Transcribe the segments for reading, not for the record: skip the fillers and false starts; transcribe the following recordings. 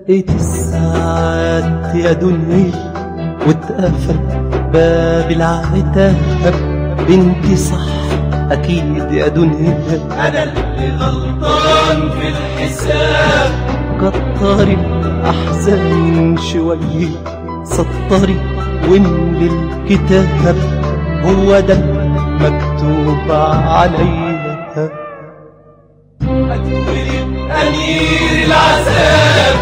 دقت الساعات يا دنيا واتقفل باب العتاب. بنتي صح أكيد يا دنيا، أنا اللي غلطان في الحساب. كتري الأحزان شوية، سطري واملي الكتاب، هو ده مكتوب عليا. هتولد أمير العذاب،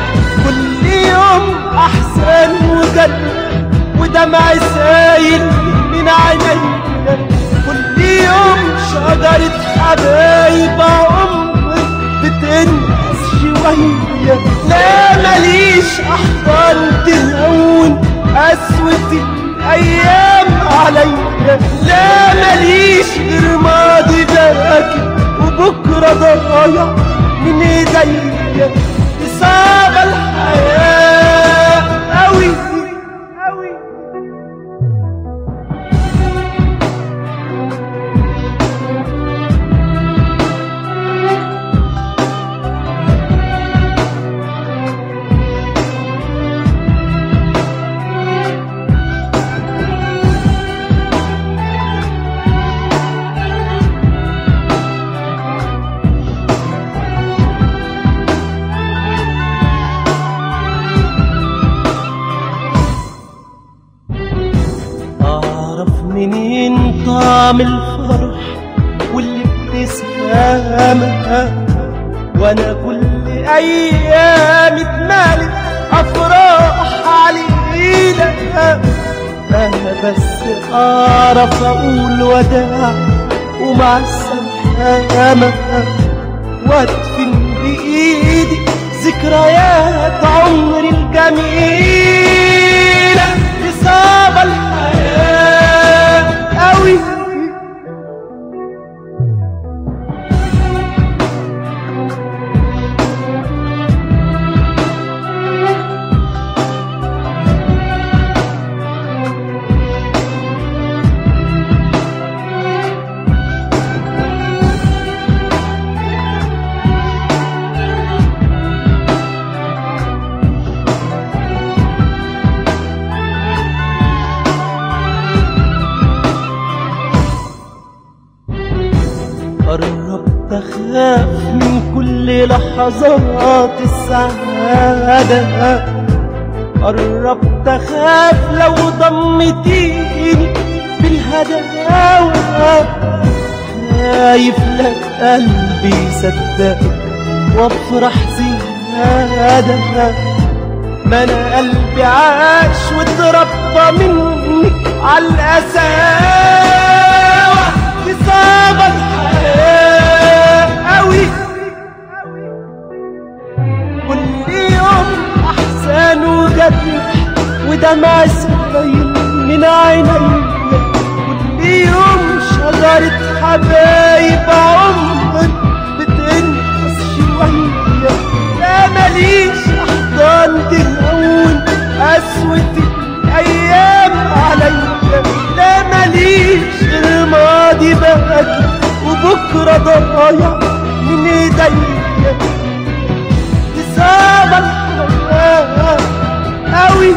كل يوم أحزان وجد ودمع سايل من عينيا، كل يوم شجرة حبايب عمر بتنقص شوية. لا ماليش أحضان تهون قسوة الأيام عليا، لا ماليش غير ماضي باكي وبكرة ضايع من ايديا. صعبة الحياة أوي أوي. منين طعم الفرح والابتسامة، وانا كل ايام اتمالت افراح علينا. انا بس اعرف اقول وداع ومع السلامة، وادفن بايدي ذكريات عمري الجميلة. صعبة الحياة أوي. قربت أخاف من كل لحظات السعادة، قربت أخاف لو ضمتيني بالهداوة. خايف لك قلبي يصدق وافرح زيادة، ما أنا قلبي عاش واتربى منك عالقساوة. صعبة الحياة أوي. كل يوم أحزان وجرح ودمع سايل من عينيا، كل يوم شجرة حبايب عمر بتنقص شوية. لا ماليش أحضان تهون قسوة الأيام عليا، لا ماليش غير ماضي باكي وبكرة ضايع من ايديا. صعبة الحياة أوي.